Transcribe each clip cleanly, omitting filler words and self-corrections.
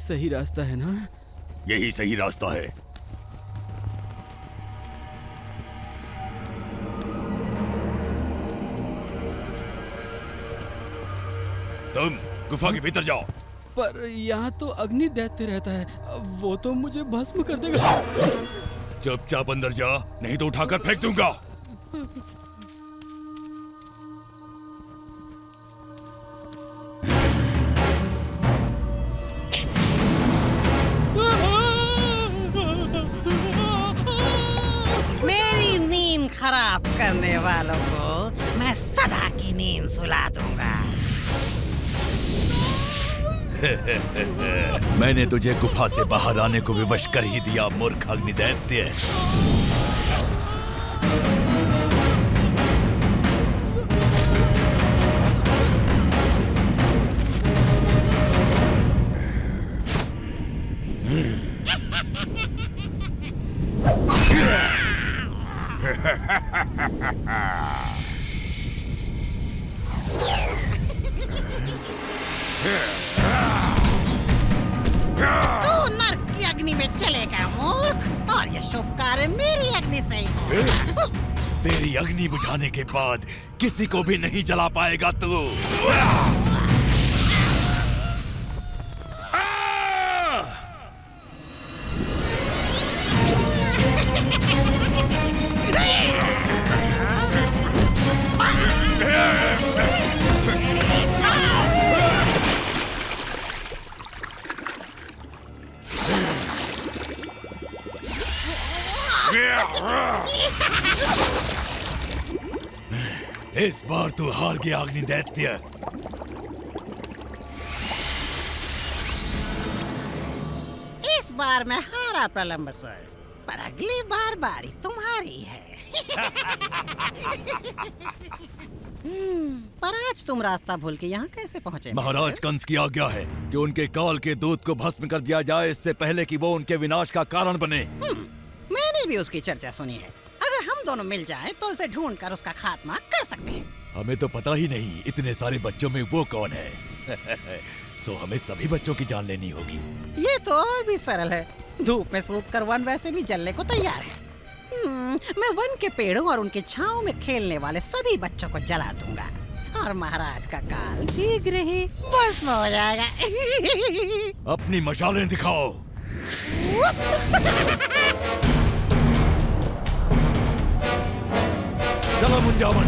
सही रास्ता है ना? यही सही रास्ता है। तुम गुफा के भीतर जाओ। पर यहाँ तो अग्नि दैत्य रहता है, वो तो मुझे भस्म कर देगा। चुपचाप अंदर जा, नहीं तो उठाकर फेंक दूंगा। मेरी नींद खराब करने वालों को मैं सदा की नींद सुला दूंगा। मैंने तुझे गुफा से बाहर आने को विवश कर ही दिया, मूर्ख अग्निदैत्य। तू नर्क की अग्नि में चलेगा मूर्ख, और ये शुभ कार्य मेरी अग्नि से ही होगा। तेरी अग्नि बुझाने के बाद किसी को भी नहीं जला पाएगा तू। इस बार तू हार गया अग्निदैत्य। इस बार मैं हारा प्रलंबसुर, पर अगली बार बारी तुम्हारी है। पर आज तुम रास्ता भूल के यहाँ कैसे पहुँचे? महाराज कंस की आज्ञा है कि उनके काल के दूत को भस्म कर दिया जाए, इससे पहले कि वो उनके विनाश का कारण बने। मैंने भी उसकी चर्चा सुनी है। अगर हम दोनों मिल जाएं तो उसे ढूंढ कर उसका खात्मा कर सकते हैं। हमें तो पता ही नहीं इतने सारे बच्चों में वो कौन है। सो हमें सभी बच्चों की जान लेनी होगी। ये तो और भी सरल है। धूप में सूख कर वन वैसे भी जलने को तैयार है। मैं वन के पेड़ों और उनके छांव में खेलने वाले सभी बच्चों को जला दूंगा, और महाराज का काल शीघ्र ही भस्म हो जाएगा। अपनी मशालें दिखाओ। चलो मुंजावन।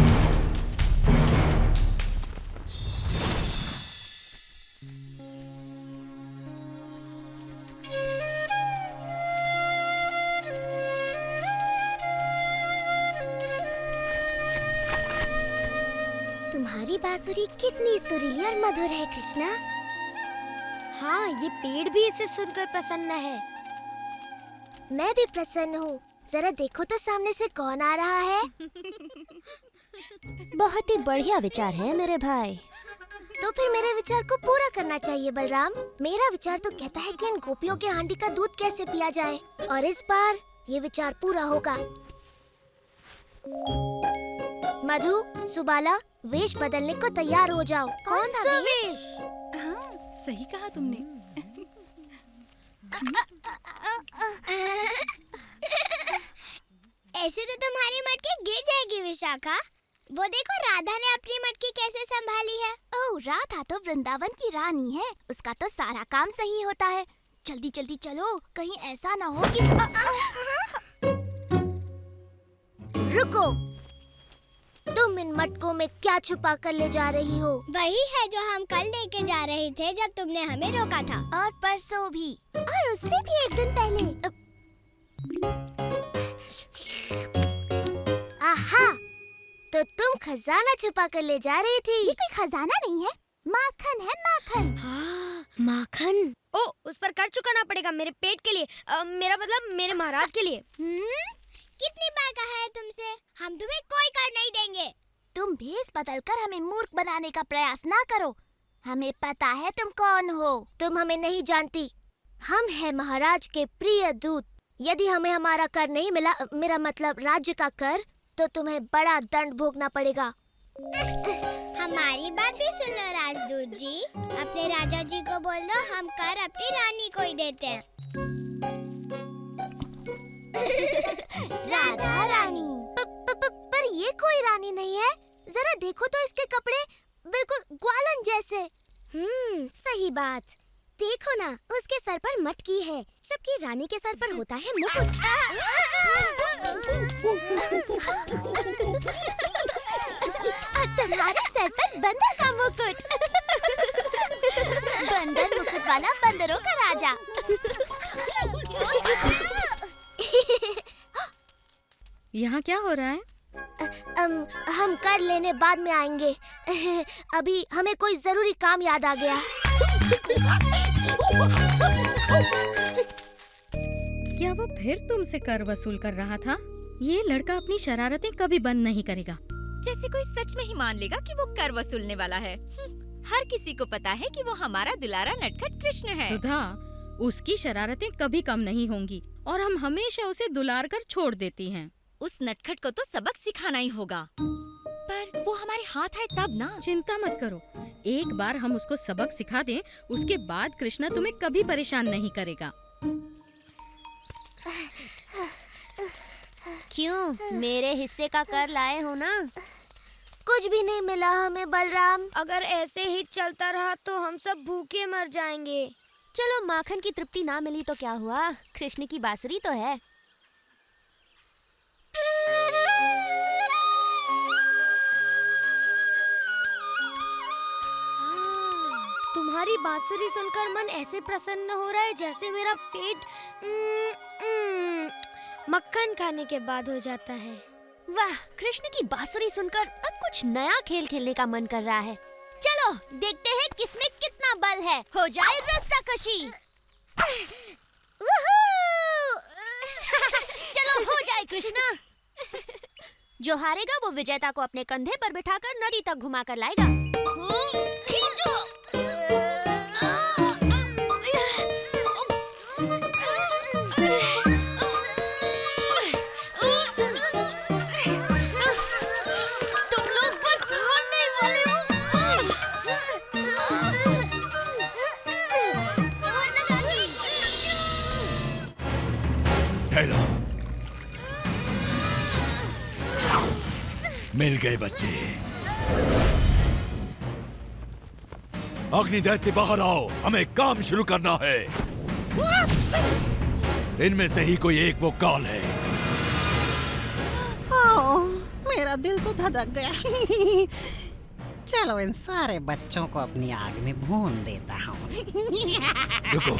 तुम्हारी बांसुरी कितनी सुरीली और मधुर है कृष्णा। हाँ, ये पेड़ भी इसे सुनकर प्रसन्न है। मैं भी प्रसन्न हूँ। जरा देखो तो सामने से कौन आ रहा है। बहुत ही बढ़िया विचार है मेरे भाई। तो फिर मेरे विचार को पूरा करना चाहिए बलराम। मेरा विचार तो कहता है कि इन गोपियों के हांडी का दूध कैसे पिया जाए, और इस बार ये विचार पूरा होगा। मधु, सुबाला, वेश बदलने को तैयार हो जाओ। कौन सा वेश? हाँ, सही कहा तुमने। ऐसे तो तुम्हारी मटकी गिर जाएगी विशाखा। वो देखो राधा ने अपनी मटकी कैसे संभाली है। ओह, राधा तो वृंदावन की रानी है, उसका तो सारा काम सही होता है। जल्दी जल्दी चलो, कहीं ऐसा ना हो कि रुको, तुम इन मटकों में क्या छुपा कर ले जा रही हो? वही है जो हम कल लेके जा रहे थे जब तुमने हमें रोका था। और परसों भी, और उससे भी एक दिन पहले। आहा, तो तुम खजाना छुपा कर ले जा रही थी। ये कोई खजाना नहीं है, माखन है, माखन। हाँ, माखन। ओ, उस पर कर चुकाना पड़ेगा मेरे पेट के लिए, मेरा मतलब मेरे महाराज के लिए। कितनी बार कहा है तुमसे, हम तुम्हें कोई कर नहीं देंगे। तुम भेष बदलकर हमें मूर्ख बनाने का प्रयास ना करो। हमें पता है तुम कौन हो। तुम हमें नहीं जानती। हम हैं महाराज के प्रिय दूत। यदि हमें हमारा कर नहीं मिला, मेरा मतलब राज्य का कर, तो तुम्हें बड़ा दंड भोगना पड़ेगा। हमारी बात भी सुन लो राजदूत जी। अपने राजा जी को बोल दो हम कर अपनी रानी को ही देते हैं। राधा रानी। पर ये कोई रानी नहीं है। जरा देखो तो इसके कपड़े बिल्कुल ग्वालन जैसे। सही बात। देखो ना, उसके सर पर मटकी है, जबकि रानी के सर पर होता है मुकुट। और तुम्हारे सर पर बंदर का मुकुट। बंदर मुकुट वाला बंदरों का राजा। यहाँ क्या हो रहा है? हम कर लेने बाद में आएंगे। अभी हमें कोई जरूरी काम याद आ गया। क्या वो फिर तुमसे कर वसूल कर रहा था? ये लड़का अपनी शरारतें कभी बंद नहीं करेगा। जैसे कोई सच में ही मान लेगा कि वो कर वसूलने वाला है। हर किसी को पता है कि वो हमारा दुलारा नटखट कृष्ण है। सुधा, उसकी शरारतें कभी कम नहीं होंगी और हम हमेशा उसे दुलार कर छोड़ देती हैं। उस नटखट को तो सबक सिखाना ही होगा। पर वो हमारे हाथ आए तब ना। चिंता मत करो, एक बार हम उसको सबक सिखा दें, उसके बाद कृष्णा तुम्हें कभी परेशान नहीं करेगा। क्यों, मेरे हिस्से का कर लाए हो ना? कुछ भी नहीं मिला हमें बलराम। अगर ऐसे ही चलता रहा तो हम सब भूखे मर जाएंगे। चलो, माखन की तृप्ति ना मिली तो क्या हुआ, कृष्ण की बांसुरी तो है। तुम्हारी बांसुरी सुनकर मन ऐसे प्रसन्न हो रहा है जैसे मेरा पेट मक्खन खाने के बाद हो जाता है। वाह, कृष्ण की बांसुरी सुनकर अब कुछ नया खेल खेलने का मन कर रहा है। चलो देखते हैं किसमें कितना बल है। हो जाए रस्साकशी। चलो हो जाए कृष्णा। जो हारेगा वो विजेता को अपने कंधे पर बिठाकर नदी तक घुमा कर लाएगा। मिल गए बच्चे। अग्नि दैत्य बाहर आओ, हमें काम शुरू करना है। इनमें से ही कोई एक वो काल है। मेरा दिल तो धड़क गया। चलो इन सारे बच्चों को अपनी आग में भून देता हूँ। रुको,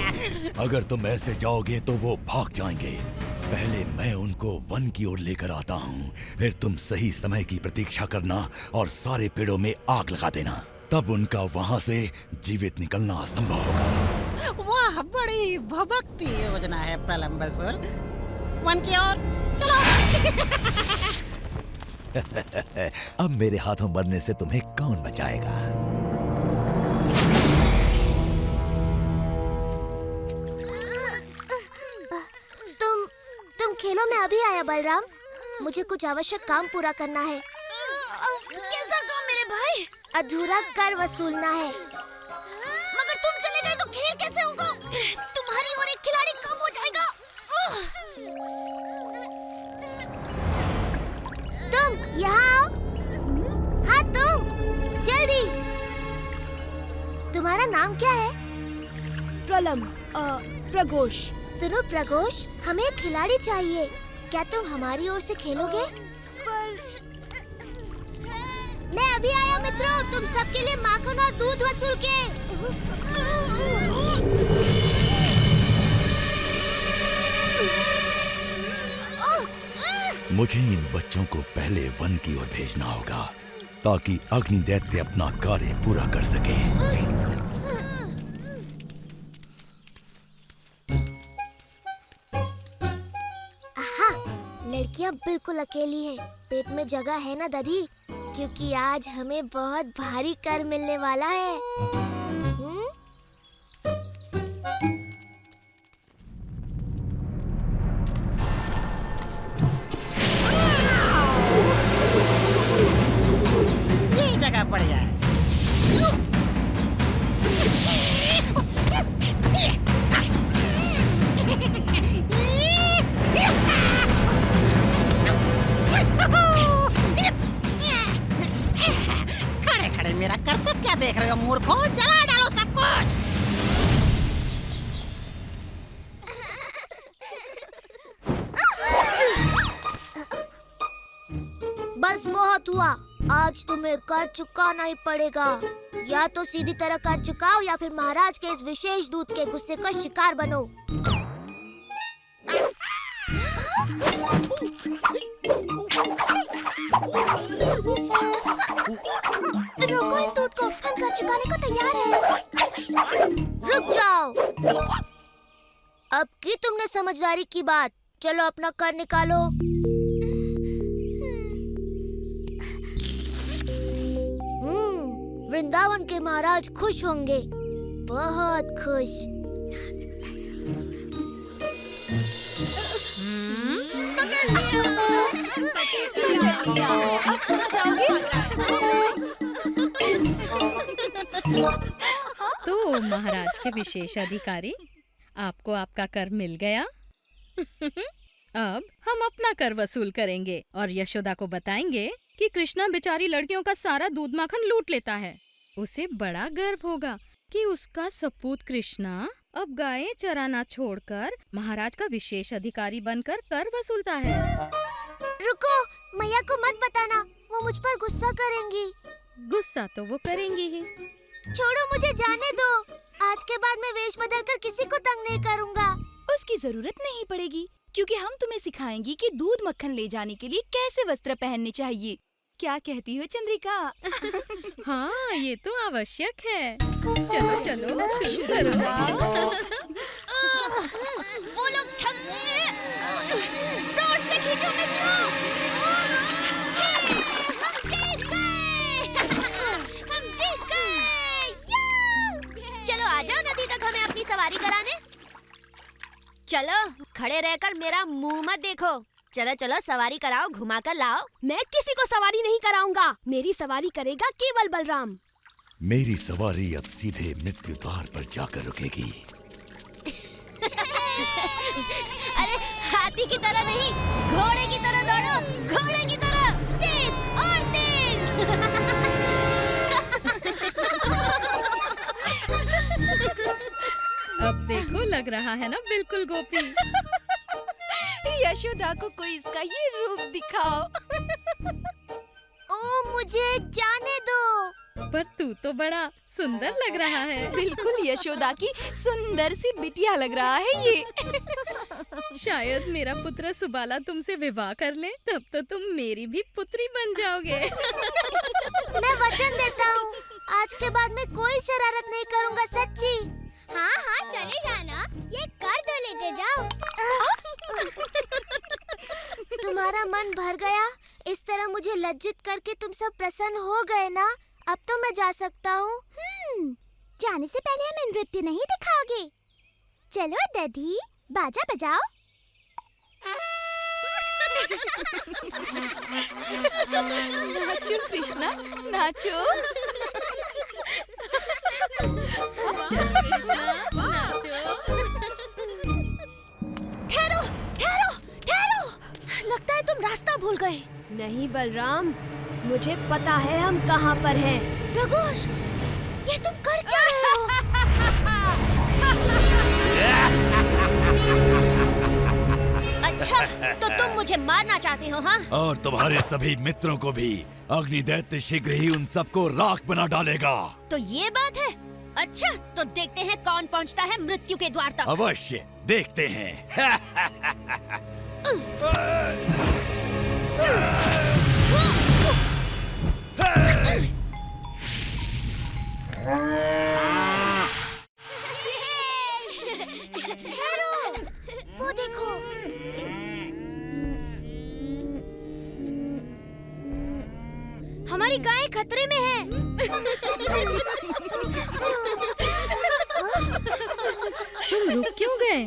अगर तुम ऐसे जाओगे तो वो भाग जाएंगे। पहले मैं उनको वन की ओर लेकर आता हूँ, फिर तुम सही समय की प्रतीक्षा करना और सारे पेड़ों में आग लगा देना। तब उनका वहाँ से जीवित निकलना असंभव होगा। वाह, बड़ी भभक्ति योजना है प्रलंबासुर। वन की ओर चलो। अब मेरे हाथों मरने से तुम्हें कौन बचाएगा? तुम खेलों में अभी आया बलराम। मुझे कुछ आवश्यक काम पूरा करना है। कैसा काम मेरे भाई? अधूरा कर वसूलना है। मगर तुम चले गए तो खेल कैसे होगा? तुम्हारी और एक खिलाड़ी कम हो जाएगा। तुम यहाँ आओ। हाँ तुम, जल्दी। तुम्हारा नाम क्या है? प्रघोष। सुनो प्रघोष, हमें एक खिलाड़ी चाहिए। क्या तुम हमारी ओर से खेलोगे? मैं अभी आया मित्रों, तुम सबके लिए माखन और दूध वसूल के। मुझे इन बच्चों को पहले वन की ओर भेजना होगा ताकि अग्नि दैत्य अपना कार्य पूरा कर सके। लड़कियां बिल्कुल अकेली हैं। पेट में जगह है ना दादी? क्योंकि आज हमें बहुत भारी कर मिलने वाला है। ये जगह बढ़िया है। क्या देख रहे हो मूर्खों? जला डालो सब कुछ। बस बहुत हुआ, आज तुम्हें कर चुकाना ही पड़ेगा। या तो सीधी तरह कर चुकाओ या फिर महाराज के इस विशेष दूत के गुस्से का शिकार बनो। रोको इस दूत को, हम कर चुकाने को तैयार हैं। रुक जाओ। अब की तुमने समझदारी की बात, चलो अपना कर निकालो। वृंदावन के महाराज खुश होंगे, बहुत खुश। तो महाराज के विशेष अधिकारी, आपको आपका कर मिल गया। अब हम अपना कर वसूल करेंगे और यशोदा को बताएंगे कि कृष्णा बेचारी लड़कियों का सारा दूध माखन लूट लेता है। उसे बड़ा गर्व होगा कि उसका सपूत कृष्णा अब गायें चराना छोड़कर महाराज का विशेष अधिकारी बनकर कर वसूलता है। रुको, मैया को मत बताना, वो मुझ पर गुस्सा करेंगी। गुस्सा तो वो करेंगी ही। छोड़ो, मुझे जाने दो। आज के बाद मैं वेश बदलकर किसी को तंग नहीं करूँगा। उसकी जरूरत नहीं पड़ेगी, क्योंकि हम तुम्हें सिखाएंगी कि दूध मक्खन ले जाने के लिए कैसे वस्त्र पहनने चाहिए। क्या कहती हो चंद्रिका? हाँ, ये तो आवश्यक है। चलो चलो शुरू करो। वो लोग थक गए। जोर से खींचो मित्रों। हम जीत गए। हम जीत गए। चलो आ जाओ नदी तक हमें अपनी सवारी कराने। चलो, खड़े रहकर मेरा मुंह मत देखो। चलो चलो सवारी कराओ, घुमा कर लाओ। मैं किसी को सवारी नहीं कराऊंगा, मेरी सवारी करेगा केवल बलराम। मेरी सवारी अब सीधे मृत्यु द्वार पर जाकर रुकेगी। अरे हाथी की तरह नहीं, घोड़े की तरह दौड़ो, घोड़े की तरह तेज और तेज। अब देखो, लग रहा है ना बिल्कुल गोपी। यशोदा को कोई इसका ये रूप दिखाओ। ओ, मुझे जाने दो। पर तू तो बड़ा सुंदर लग रहा है। बिल्कुल यशोदा की सुंदर सी बिटिया लग रहा है ये। शायद मेरा पुत्र सुबाला तुमसे विवाह कर ले, तब तो तुम मेरी भी पुत्री बन जाओगे। मैं वचन देता हूँ, आज के बाद मैं कोई शरारत नहीं करूँगा, सच्ची। हाँ हाँ, चले जाना, ये कर दो, लेते जाओ। तुम्हारा मन भर गया? इस तरह मुझे लज्जित करके तुम सब प्रसन्न हो गए ना? अब तो मैं जा सकता हूँ। जाने से पहले हमें नृत्य नहीं दिखाओगे? चलो दधी, बाजा बजाओ। नाचो कृष्णा, नाचो। ठहरो, ठहरो, ठहरो। लगता है तुम रास्ता भूल गए। नहीं बलराम, मुझे पता है हम कहाँ पर हैं। प्रगोष, ये तुम कर क्या रहे हो? अच्छा, तो तुम मुझे मारना चाहते हो, हाँ? और तुम्हारे सभी मित्रों को भी। अग्नि दैत्य शीघ्र ही उन सबको राख बना डालेगा। तो ये बात है। अच्छा, तो देखते हैं कौन पहुंचता है मृत्यु के द्वार तक। अवश्य देखते हैं। वो देखो, हमारी गाय खतरे में है। तुम रुक क्यों गए?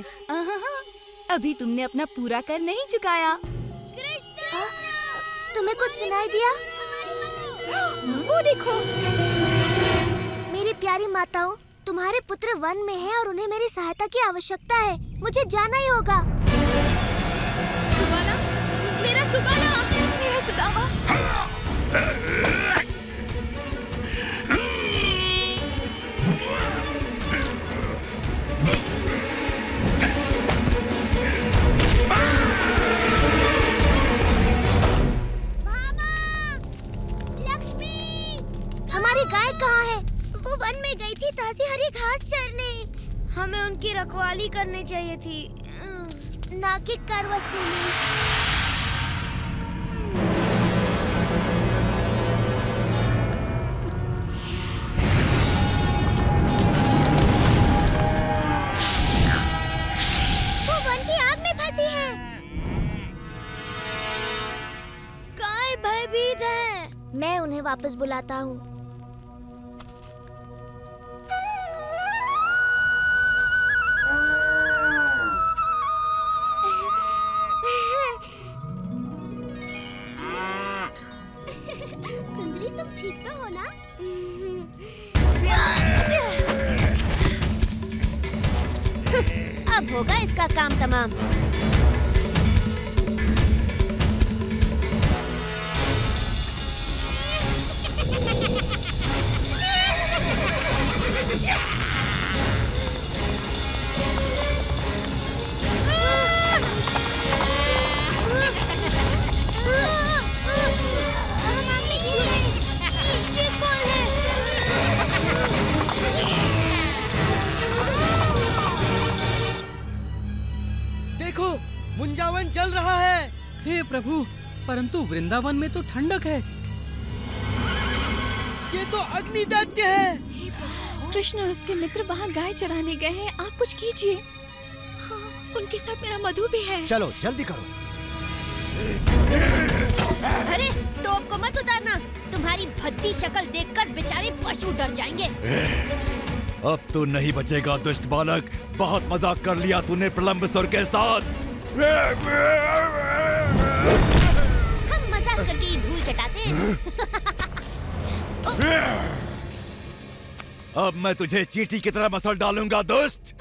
अभी तुमने अपना पूरा कर नहीं चुकाया। तुम्हें कुछ सुनाई दिया? वो देखो। मेरी प्यारी माताओं, तुम्हारे पुत्र वन में हैं और उन्हें मेरी सहायता की आवश्यकता है। मुझे जाना ही होगा। सुबाला, मेरा सुबाला, मेरा सुदामा। रखवाली करनी चाहिए थी, ना कि कर वसूली। वो वन की आग में फंसी है। काय भयभीत है। मैं उन्हें वापस बुलाता हूँ। सुंदरी, तुम ठीक तो हो ना? अब होगा इसका काम तमाम। ये कौन है? देखो, मुंजावन जल रहा है। हे प्रभु, परंतु वृंदावन में तो ठंडक है। ये तो अग्नि दैत्य है। कृष्ण और उसके मित्र वहाँ गाय चराने गए हैं। आप कुछ कीजिए। हाँ, उनके साथ मेरा मधु भी है। चलो जल्दी करो। अरे टोप को मत उतारना, तुम्हारी भद्दी शक्ल देखकर बेचारे पशु डर जाएंगे। अब तू नहीं बचेगा दुष्ट बालक। बहुत मजाक कर लिया तूने प्रलंबसुर के साथ। हम मजाक करके ही धूल चटाते हैं। अब मैं तुझे चींटी की तरह मसल डालूंगा दुष्ट।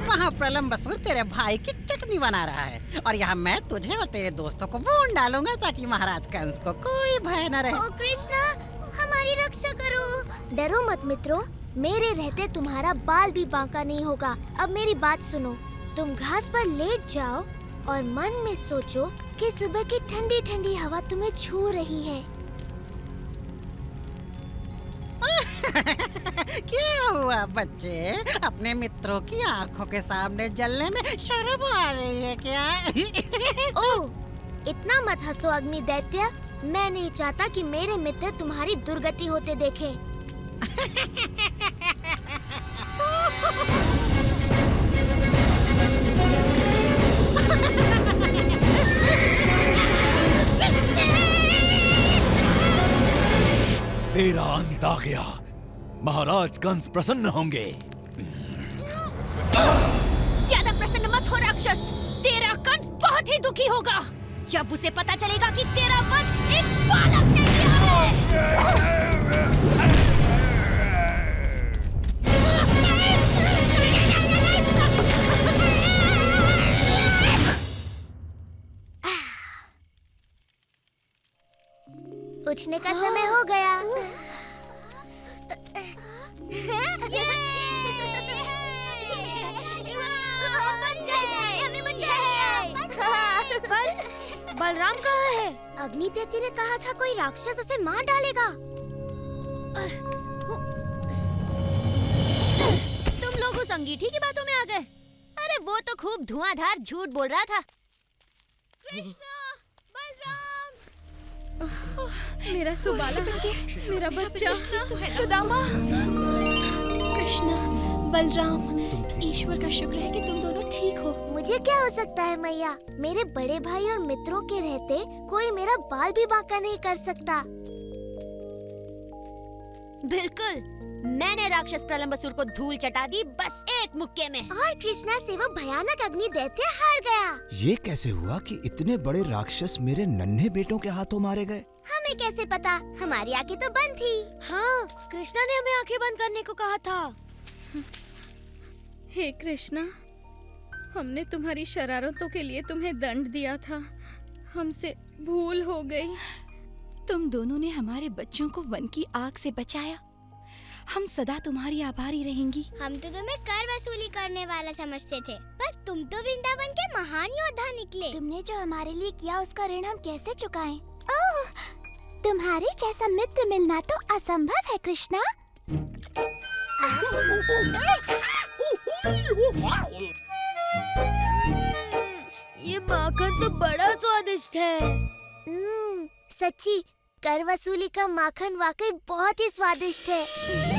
वहाँ प्रलंबसुर तेरे भाई की चटनी बना रहा है और यहाँ मैं तुझे और तेरे दोस्तों को भून डालूंगा ताकि महाराज कंस को कोई भय न रहे। ओ कृष्णा, हमारी रक्षा करो। डरो मत मित्रों, मेरे रहते तुम्हारा बाल भी बांका नहीं होगा। अब मेरी बात सुनो, तुम घास पर लेट जाओ और मन में सोचो कि सुबह की ठंडी ठंडी हवा तुम्हें छू रही है। क्या हुआ बच्चे, अपने मित्रों की आंखों के सामने जलने में शर्म आ रही है क्या? ओह, इतना मत हंसो अग्नि दैत्य। मैं नहीं चाहता कि मेरे मित्र तुम्हारी दुर्गति होते देखें। तेरा अंत आ गया। महाराज कंस प्रसन्न होंगे। ज्यादा प्रसन्न मत हो राक्षस, तेरा कंस बहुत ही दुखी होगा जब उसे पता चलेगा कि तेरा वध एक बालक ने किया है। उठने का समय हो गया। बलराम कहाँ है? अग्नि दैत्य ने कहा था कोई राक्षस उसे मार डालेगा। तुम लोग उस अंगीठी की बातों में आ गए। अरे वो तो खूब धुआंधार झूठ बोल रहा था। कृष्णा, बलराम, मेरा सुबाला बच्चे, मेरा बच्चा सुदामा, कृष्णा, बलराम, ईश्वर का शुक्र है कि तुम दोनों ठीक हो। मुझे क्या हो सकता है मैया, मेरे बड़े भाई और मित्रों के रहते कोई मेरा बाल भी बांका नहीं कर सकता। बिल्कुल, मैंने राक्षस प्रलंबसुर को धूल चटा दी बस एक मुक्के में। और कृष्णा से वो भयानक अग्नि दैत्य हार गया। ये कैसे हुआ कि इतने बड़े राक्षस मेरे नन्हे बेटों के हाथों मारे गए? हमें कैसे पता, हमारी आंखें तो बंद थी। हाँ, कृष्णा ने हमें आंखें बंद करने को कहा था। हे कृष्णा, हमने तुम्हारी शरारतों के लिए तुम्हें दंड दिया था, हमसे भूल हो गई। तुम दोनों ने हमारे बच्चों को वन की आग से बचाया। हम सदा तुम्हारी आभारी रहेंगी। हम तो तुम्हें कर वसूली करने वाला समझते थे, पर तुम तो वृंदावन के महान योद्धा निकले। तुमने जो हमारे लिए किया उसका ऋण हम कैसे चुकाएं? ओह, तुम्हारे जैसा मित्र मिलना तो असंभव है कृष्णा। ये माखन तो बड़ा स्वादिष्ट है। सच्ची कर वसूली का माखन वाकई बहुत ही स्वादिष्ट है।